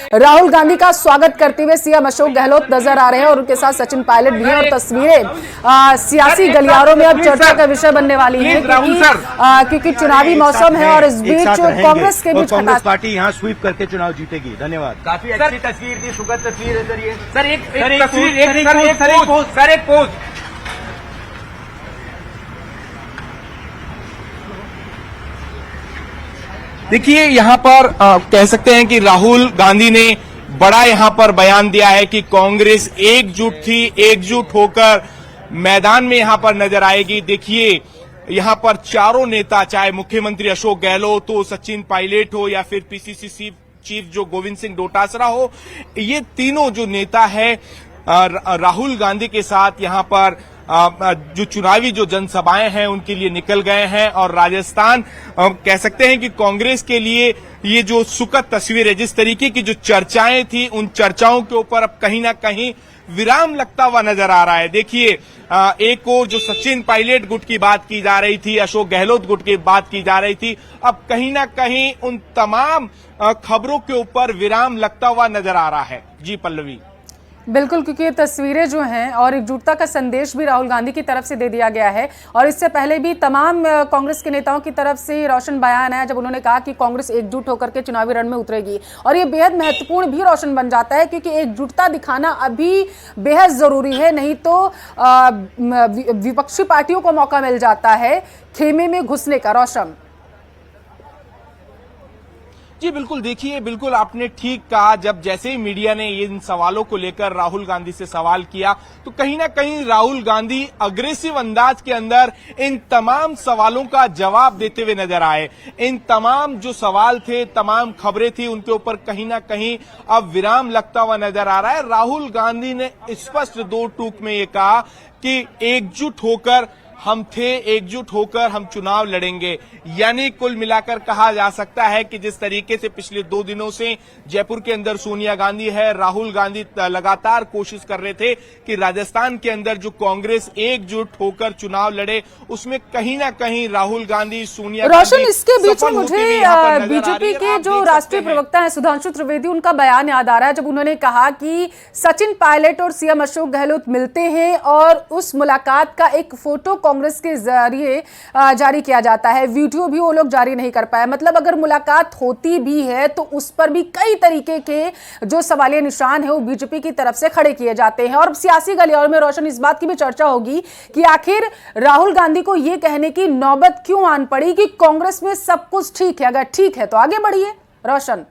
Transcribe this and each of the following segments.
राहुल गांधी का स्वागत करते हुए सीएम अशोक गहलोत नजर आ रहे हैं और उनके साथ सचिन पायलट भी हैं और तस्वीरें सियासी गलियारों में अब चर्चा का विषय बनने वाली है क्योंकि चुनावी मौसम है और इस बीच कांग्रेस के बीच कांग्रेस पार्टी यहाँ स्वीप करके चुनाव जीतेगी। धन्यवाद। काफी अच्छी तस्वीर थी, सुखद तस्वीर है सर ये। सर एक पोस्ट देखिए यहाँ पर कह सकते हैं कि राहुल गांधी ने बड़ा यहाँ पर बयान दिया है कि कांग्रेस एकजुट थी, एकजुट होकर मैदान में यहाँ पर नजर आएगी। देखिए यहाँ पर चारों नेता, चाहे मुख्यमंत्री अशोक गहलोत हो, सचिन पायलट हो या फिर पीसीसी चीफ जो गोविंद सिंह डोटासरा हो, ये तीनों जो नेता है राहुल गांधी के साथ यहाँ पर जो चुनावी जो जनसभाएं हैं उनके लिए निकल गए हैं। और राजस्थान कह सकते हैं कि कांग्रेस के लिए ये जो सुखद तस्वीर है, जिस तरीके की जो चर्चाएं थी, उन चर्चाओं के ऊपर अब कहीं ना कहीं विराम लगता हुआ नजर आ रहा है। देखिए एक और जो सचिन पायलट गुट की बात की जा रही थी, अशोक गहलोत गुट की बात की जा रही थी, अब कहीं ना कहीं उन तमाम खबरों के ऊपर विराम लगता हुआ नजर आ रहा है। जी पल्लवी। बिल्कुल, क्योंकि ये तस्वीरें जो हैं और एकजुटता का संदेश भी राहुल गांधी की तरफ से दे दिया गया है और इससे पहले भी तमाम कांग्रेस के नेताओं की तरफ से रोशन बयान है जब उन्होंने कहा कि कांग्रेस एकजुट होकर के चुनावी रण में उतरेगी। और ये बेहद महत्वपूर्ण भी रोशन बन जाता है क्योंकि एकजुटता दिखाना अभी बेहद जरूरी है, नहीं तो विपक्षी पार्टियों को मौका मिल जाता है खेमे में घुसने का। रोशन जी बिल्कुल, देखिए बिल्कुल आपने ठीक कहा। जब जैसे ही मीडिया ने इन सवालों को लेकर राहुल गांधी से सवाल किया तो कहीं ना कहीं राहुल गांधी अग्रेसिव अंदाज के अंदर इन तमाम सवालों का जवाब देते हुए नजर आए। इन तमाम जो सवाल थे, तमाम खबरें थी, उनके ऊपर कहीं ना कहीं अब विराम लगता हुआ नजर आ रहा है। राहुल गांधी ने स्पष्ट दो टूक में ये कहा कि एकजुट होकर हम थे, एकजुट होकर हम चुनाव लड़ेंगे। यानी कुल मिलाकर कहा जा सकता है कि जिस तरीके से पिछले 2 दिनों से जयपुर के अंदर सोनिया गांधी है, राहुल गांधी लगातार कोशिश कर रहे थे कि राजस्थान के अंदर जो कांग्रेस एकजुट होकर चुनाव लड़े, उसमें कहीं ना कहीं राहुल गांधी, सोनिया रोशन, इसके बीच में मुझे बीजेपी के जो राष्ट्रीय प्रवक्ता हैं सुधांशु त्रिवेदी, उनका बयान याद आ रहा है जब उन्होंने कहा कि सचिन पायलट और सीएम अशोक गहलोत मिलते हैं और उस मुलाकात का एक फोटो कांग्रेस के जरिए जारी किया जाता है, वीडियो भी वो लोग जारी नहीं कर पाए। मतलब अगर मुलाकात होती भी है तो उस पर भी कई तरीके के जो सवालिया निशान है वो बीजेपी की तरफ से खड़े किए जाते हैं। और सियासी गलियारों में रोशन इस बात की भी चर्चा होगी कि आखिर राहुल गांधी को यह कहने की नौबत क्यों आन पड़ी कि कांग्रेस में सब कुछ ठीक है, अगर ठीक है तो आगे बढ़िए। रोशन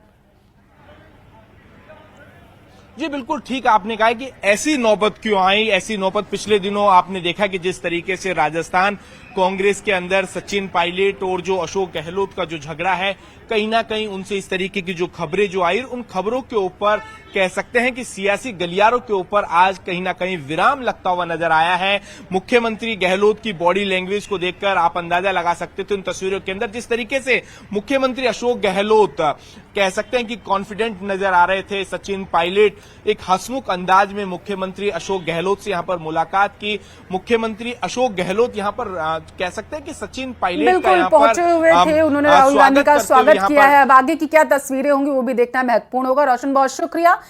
जी बिल्कुल ठीक आपने कहा कि ऐसी नौबत क्यों आई। ऐसी नौबत पिछले दिनों आपने देखा कि जिस तरीके से राजस्थान कांग्रेस के अंदर सचिन पायलट और जो अशोक गहलोत का जो झगड़ा है, कहीं ना कहीं उनसे इस तरीके की जो खबरें जो आई, उन खबरों के ऊपर कह सकते हैं कि सियासी गलियारों के ऊपर आज कहीं ना कहीं विराम लगता हुआ नजर आया है। मुख्यमंत्री गहलोत की बॉडी लैंग्वेज को देखकर आप अंदाजा लगा सकते थे उन तस्वीरों के अंदर, जिस तरीके से मुख्यमंत्री अशोक गहलोत कह सकते हैं कि कॉन्फिडेंट नजर आ रहे थे। सचिन पायलट एक हंसमुख अंदाज में मुख्यमंत्री अशोक गहलोत से यहाँ पर मुलाकात की। मुख्यमंत्री अशोक गहलोत यहाँ पर कह सकते हैं कि सचिन पायलट का यहाँ पर पहुंचे हुए थे, उन्होंने राहुल गांधी का स्वागत किया है। अब आगे की क्या तस्वीरें होंगी वो भी देखना महत्वपूर्ण होगा। रोशन, बहुत शुक्रिया।